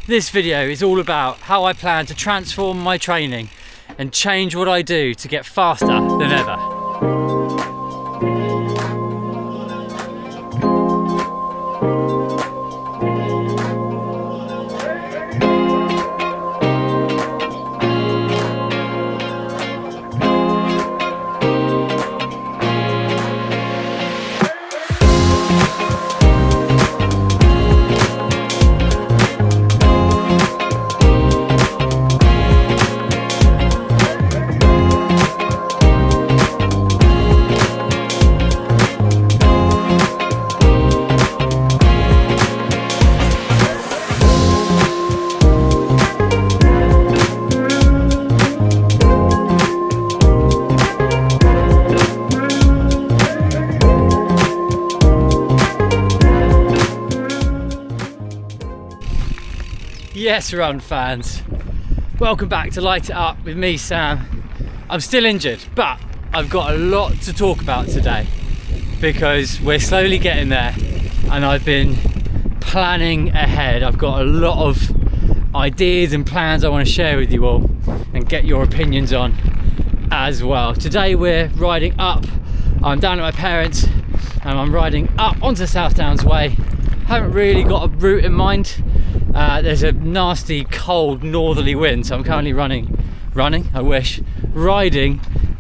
This video is all about how I plan to transform my training and change what I do to get faster than ever. Yes, run fans, welcome back to Light It Up with me, Sam. I'm still injured, but I've got a lot to talk about today because we're slowly getting there and I've been planning ahead. I've got a lot of ideas and plans I want to share with you all and get your opinions on as well. Today we're riding up. I'm down at my parents and I'm riding up onto South Downs Way. Haven't really got a route in mind. There's a nasty cold northerly wind, so I'm currently riding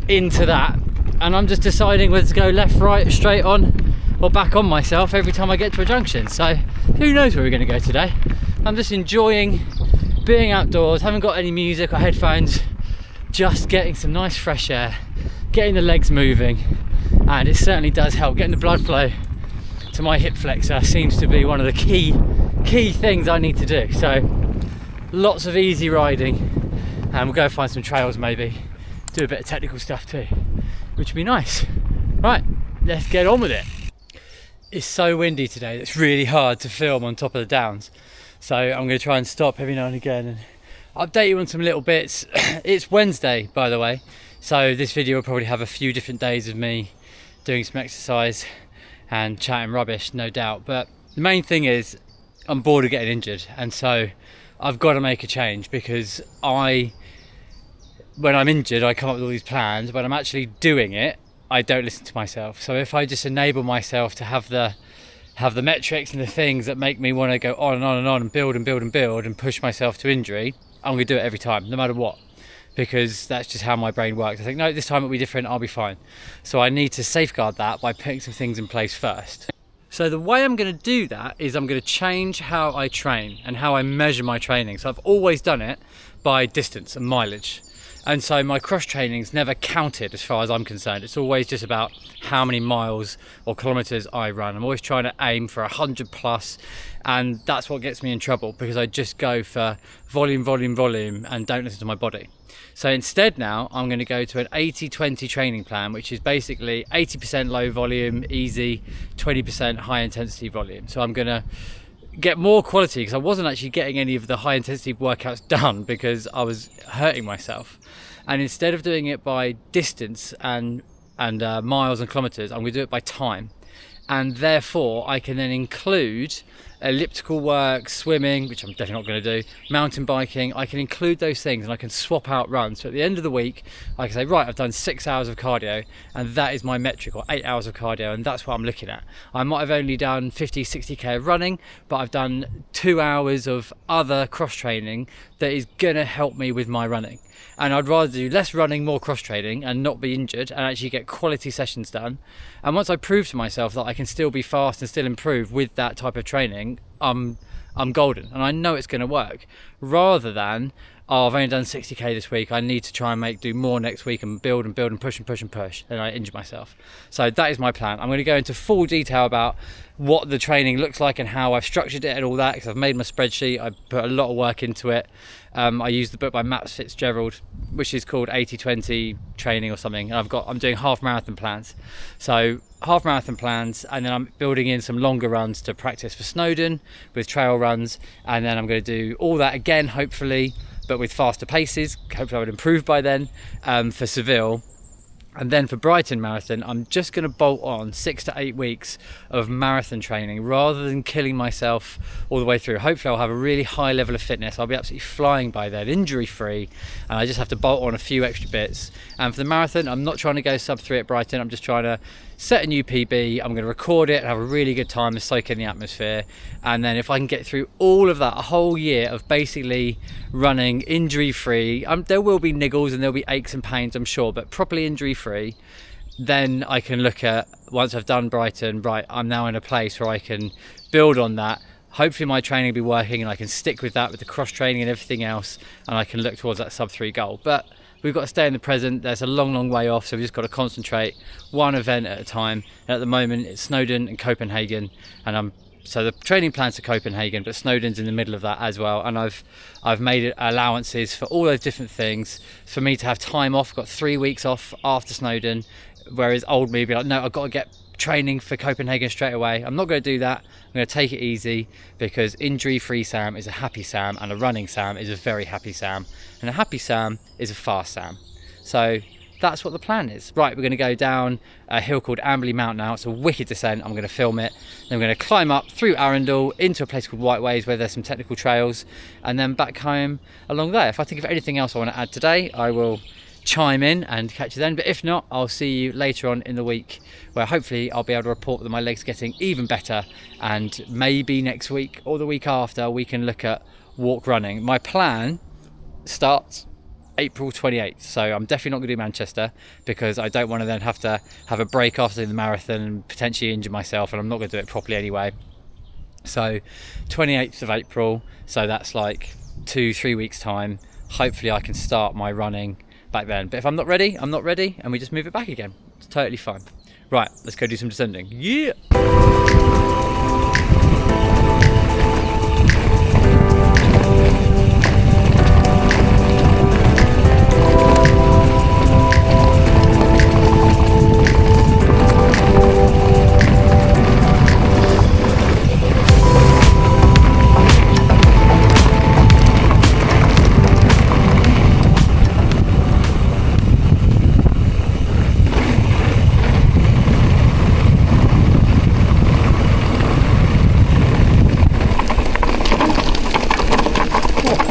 into that, and I'm just deciding whether to go left, right, straight on or back on myself every time I get to a junction. So who knows where we're going to go today. I'm just enjoying being outdoors, haven't got any music or headphones, just getting some nice fresh air, getting the legs moving, and it certainly does help. Getting the blood flow to my hip flexor seems to be one of the key things I need to do. So lots of easy riding, and we'll go find some trails, maybe do a bit of technical stuff too, which would be nice. Right, let's get on with it. It's so windy today, it's really hard to film on top of the downs, so I'm going to try and stop every now and again and update you on some little bits. It's Wednesday, by the way, so this video will probably have a few different days of me doing some exercise and chatting rubbish, no doubt, but the main thing is I'm bored of getting injured, and so I've got to make a change, because when I'm injured I come up with all these plans, but I'm actually doing it, I don't listen to myself. So if I just enable myself to have the metrics and the things that make me want to go on and on and on and build and build and build and push myself to injury, I'm going to do it every time, no matter what, because that's just how my brain works. I think, no, this time it'll be different, I'll be fine. So I need to safeguard that by putting some things in place first. So the way I'm going to do that is I'm going to change how I train and how I measure my training. So I've always done it by distance and mileage. And so my cross training's never counted as far as I'm concerned. It's always just about how many miles or kilometers I run. I'm always trying to aim for 100 plus, and that's what gets me in trouble, because I just go for volume and don't listen to my body. So instead now I'm going to go to an 80-20 training plan, which is basically 80% low volume, easy, 20% high intensity volume. So I'm going to get more quality, because I wasn't actually getting any of the high intensity workouts done because I was hurting myself. And instead of doing it by distance and miles and kilometers, I'm going to do it by time. And therefore I can then include elliptical work, swimming, which I'm definitely not going to do, mountain biking. I can include those things and I can swap out runs. So at the end of the week I can say, right, I've done 6 hours of cardio and that is my metric, or 8 hours of cardio, and that's what I'm looking at. I might have only done 50-60k of running, but I've done 2 hours of other cross training that is going to help me with my running. And I'd rather do less running, more cross training, and not be injured, and actually get quality sessions done. And once I prove to myself that I can still be fast and still improve with that type of training, I'm golden, and I know it's going to work. Rather than, oh, I've only done 60k this week, I need to try and do more next week and build and build and push and push and push, and I injure myself. So that is my plan. I'm going to go into full detail about what the training looks like and how I've structured it and all that, because I've made my spreadsheet. I put a lot of work into it. I used the book by Matt Fitzgerald, which is called 80-20 training or something, and I'm doing half marathon plans. So half marathon plans, and then I'm building in some longer runs to practice for Snowdon with trail runs, and then I'm going to do all that again, hopefully, but with faster paces. Hopefully I would improve by then, for Seville. And then for Brighton Marathon, I'm just going to bolt on 6 to 8 weeks of marathon training rather than killing myself all the way through. Hopefully I'll have a really high level of fitness. I'll be absolutely flying by then, injury free, and I just have to bolt on a few extra bits. And for the marathon, I'm not trying to go sub 3 at Brighton. I'm just trying to set a new PB. I'm going to record it and have a really good time and soak in the atmosphere. And then if I can get through all of that, a whole year of basically running injury free, there will be niggles and there'll be aches and pains, I'm sure, but properly injury free, then I can look at, once I've done Brighton, right, I'm now in a place where I can build on that. Hopefully my training will be working and I can stick with that with the cross training and everything else, and I can look towards that sub 3 goal. But we've got to stay in the present. There's a long way off, so we've just got to concentrate one event at a time. And at the moment it's Snowdon and Copenhagen, and so the training plan's to Copenhagen, but Snowdon's in the middle of that as well. And I've made allowances for all those different things for me to have time off. I've got 3 weeks off after Snowdon, whereas old me would be like, no, I've got to get training for Copenhagen straight away. I'm not going to do that. I'm going to take it easy, because injury-free Sam is a happy Sam, and a running Sam is a very happy Sam, and a happy Sam is a fast Sam. So that's what the plan is. Right, we're going to go down a hill called Amberley Mount now. It's a wicked descent. I'm going to film it. Then we're going to climb up through Arundel into a place called Whiteways where there's some technical trails, and then back home along there. If I think of anything else I want to add today, I will chime in and catch you then. But if not, I'll see you later on in the week, where hopefully I'll be able to report that my leg's getting even better, and maybe next week or the week after we can look at walk running. My plan starts April 28th, so I'm definitely not going to do Manchester, because I don't want to then have a break after the marathon and potentially injure myself, and I'm not going to do it properly anyway. So 28th of April, so that's like 2-3 weeks time. Hopefully I can start my running back then, but if I'm not ready, I'm not ready, and we just move it back again. It's totally fine. Right, let's go do some descending. Yeah.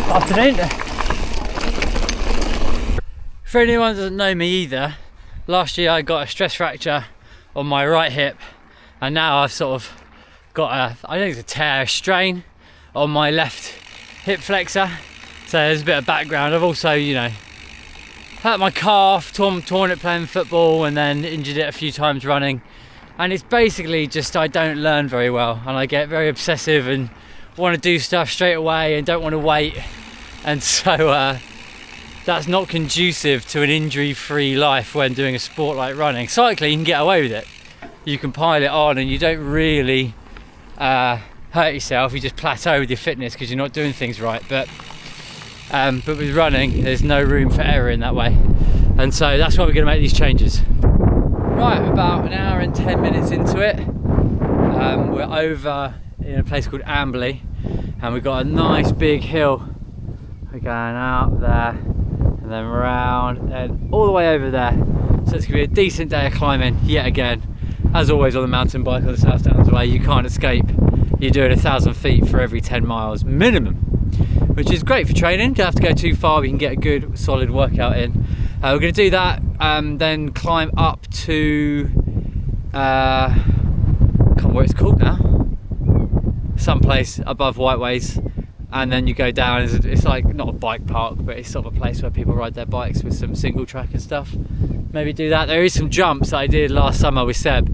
Afternoon. For anyone that doesn't know me either, last year I got a stress fracture on my right hip, and now I've sort of got I think it's a tear, a strain on my left hip flexor. So there's a bit of background. I've also, hurt my calf, torn it playing football, and then injured it a few times running. And it's basically just I don't learn very well, and I get very obsessive and want to do stuff straight away and don't want to wait. And so that's not conducive to an injury-free life when doing a sport like running. Cycling, you can get away with it. You can pile it on and you don't really hurt yourself. You just plateau with your fitness because you're not doing things right. But with running, there's no room for error in that way. And so that's why we're going to make these changes. Right, we're about an hour and 10 minutes into it. We're over in a place called Amberley, and we've got a nice big hill. We're going out there and then round and all the way over there. So it's going to be a decent day of climbing yet again. As always on the mountain bike on the South Downs Way, you can't escape. You're doing 1,000 feet for every 10 miles minimum, which is great for training. You don't have to go too far, we can get a good solid workout in. We're going to do that, then climb up to, I can't remember what it's called now, someplace above Whiteways, and then you go down. It's like not a bike park, but it's sort of a place where people ride their bikes with some single track and stuff. Maybe do that. There is some jumps that I did last summer with Seb,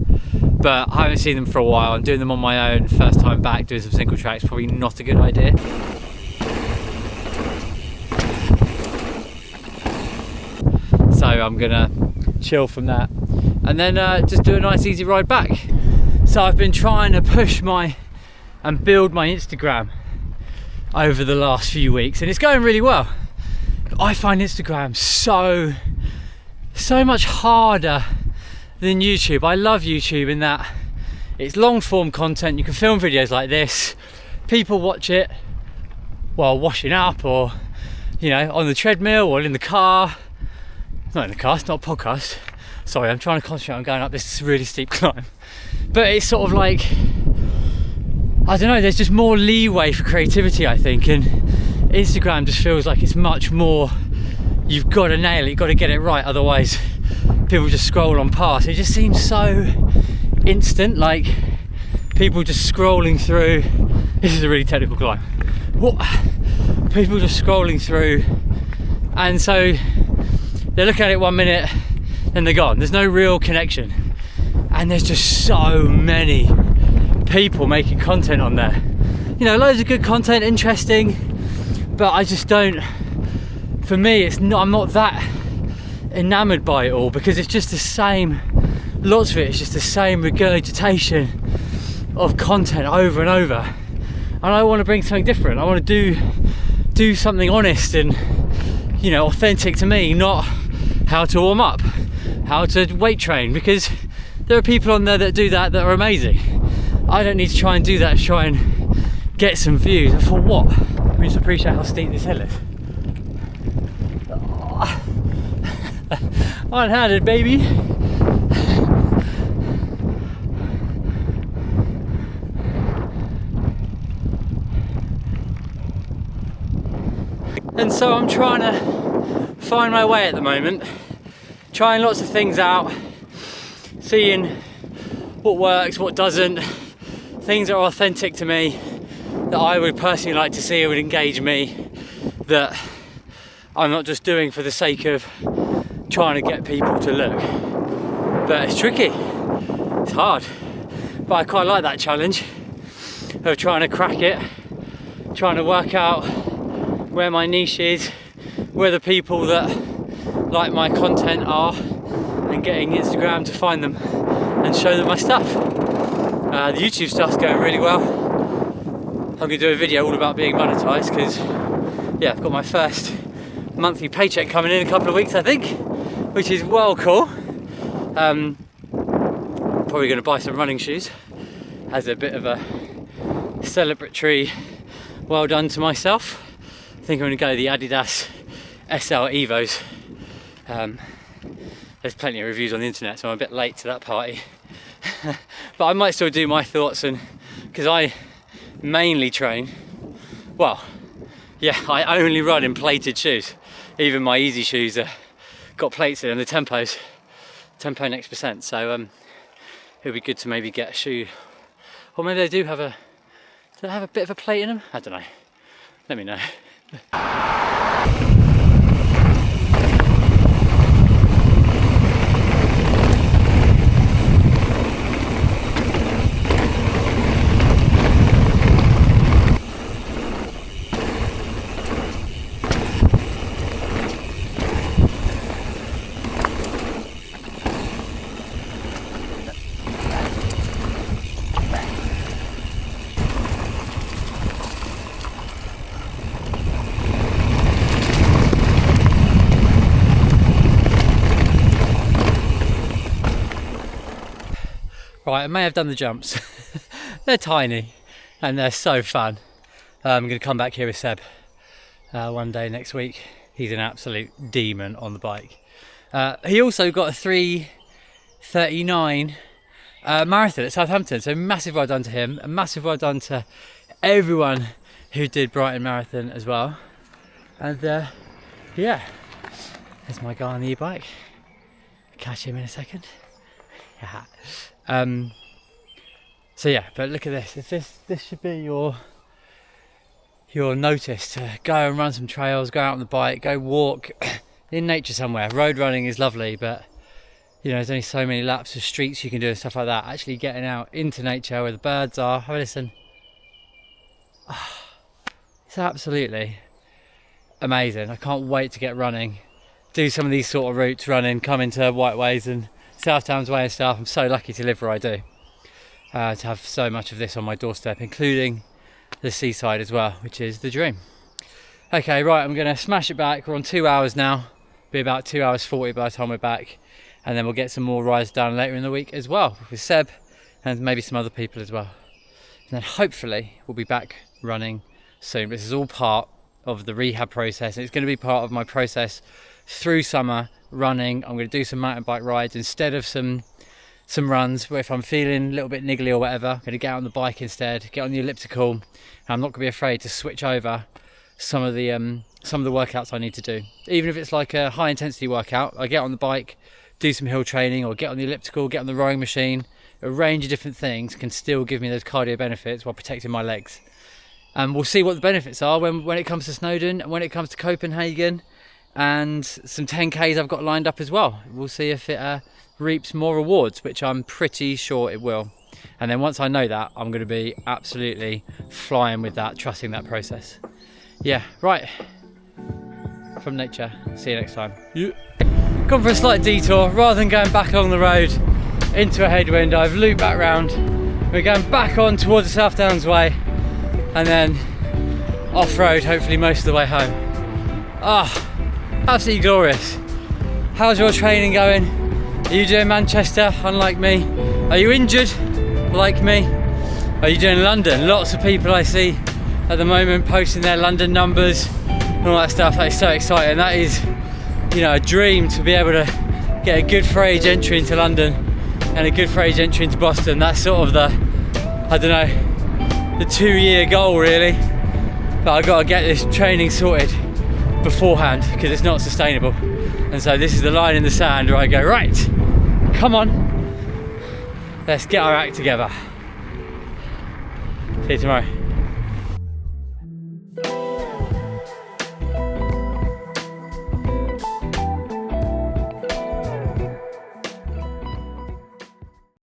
but I haven't seen them for a while. I'm doing them on my own, first time back doing some single tracks, probably not a good idea. So I'm gonna chill from that and then just do a nice easy ride back. So I've been trying to push and build my Instagram over the last few weeks, and it's going really well. I find Instagram so much harder than YouTube. I love YouTube in that it's long form content. You can film videos like this, people watch it while washing up, or on the treadmill, or in the car. Not in the car, it's not a podcast. Sorry, I'm trying to concentrate on going up this really steep climb. But it's sort of like, I don't know, there's just more leeway for creativity, I think, and Instagram just feels like it's much more, you've got to nail it, you've got to get it right, otherwise people just scroll on past. It just seems so instant, like people just scrolling through. This is a really technical climb. What? People just scrolling through, and so they look at it 1 minute and they're gone. There's no real connection, and there's just so many people making content on there. You know, loads of good content, interesting, but I just don't, for me, it's not, I'm not that enamored by it all, because it's just the same, lots of it is just the same regurgitation of content over and over. And I want to bring something different. I want to do something honest and, you know, authentic to me, not how to warm up, how to weight train, because there are people on there that do that are amazing. I don't need to try and do that to try and get some views. For what? We just appreciate how steep this hill is. One-handed, baby. And so I'm trying to find my way at the moment, trying lots of things out, seeing what works, what doesn't, things that are authentic to me, that I would personally like to see, would engage me, that I'm not just doing for the sake of trying to get people to look. But it's tricky, it's hard, but I quite like that challenge of trying to crack it, trying to work out where my niche is, where the people that like my content are, and getting Instagram to find them and show them my stuff. The YouTube stuff's going really well. I'm going to do a video all about being monetized, because yeah, I've got my first monthly paycheck coming in a couple of weeks, I think, which is well cool. Probably going to buy some running shoes as a bit of a celebratory well done to myself. I think I'm going to go the Adidas SL Evos. There's plenty of reviews on the internet, so I'm a bit late to that party. But I might still do my thoughts, and because I mainly train, well, yeah, I only run in plated shoes. Even my easy shoes got plates in, and the Tempo next percent. So it'll be good to maybe get a shoe, or maybe they have a bit of a plate in them. I don't know. Let me know. Right, I may have done the jumps. They're tiny and they're so fun. I'm going to come back here with Seb one day next week. He's an absolute demon on the bike. He also got a 3:39 marathon at Southampton, so massive well done to him, and massive well done to everyone who did Brighton Marathon as well. And yeah, there's my guy on the e-bike. Catch him in a second. So yeah, but look at this. If this should be your notice to go and run some trails, go out on the bike, go walk in nature somewhere. Road running is lovely, but you know, there's only so many laps of streets you can do and stuff like that. Actually getting out into nature where the birds are, have a listen. It's absolutely amazing. I can't wait to get running, do some of these sort of routes, running, come into Whiteways and South Downs Way and stuff. I'm so lucky to live where I do, to have so much of this on my doorstep, including the seaside as well, which is the dream. Okay, right, I'm going to smash it back. We're on 2 hours now. Be about 2 hours 40 by the time we're back, and then we'll get some more rides done later in the week as well with Seb and maybe some other people as well. And then hopefully we'll be back running soon. This is all part of the rehab process. It's going to be part of my process through summer, running. I'm going to do some mountain bike rides instead of some runs. Where if I'm feeling a little bit niggly or whatever, I'm going to get on the bike instead, get on the elliptical, and I'm not going to be afraid to switch over some of the workouts I need to do. Even if it's like a high intensity workout, I get on the bike, do some hill training, or get on the elliptical, get on the rowing machine. A range of different things can still give me those cardio benefits while protecting my legs. And we'll see what the benefits are when it comes to Snowdon and when it comes to Copenhagen, and some 10Ks I've got lined up as well. We'll see if it reaps more rewards, which I'm pretty sure it will. And then once I know that, I'm going to be absolutely flying with that, trusting that process. Yeah, right. From nature. See you next time. Yeah. Gone for a slight detour. Rather than going back along the road into a headwind, I've looped back round. We're going back on towards the South Downs way, and then off-road, hopefully most of the way home. Absolutely glorious. How's your training going? Are you doing Manchester, unlike me? Are you injured, like me? Are you doing London? Lots of people I see at the moment posting their London numbers and all that stuff. That is so exciting. That is, a dream to be able to get a good for age entry into London and a good for age entry into Boston. That's sort of the 2-year goal really. But I've got to get this training sorted beforehand because it's not sustainable. And so this is the line in the sand where I go, right, come on, let's get our act together. See you tomorrow.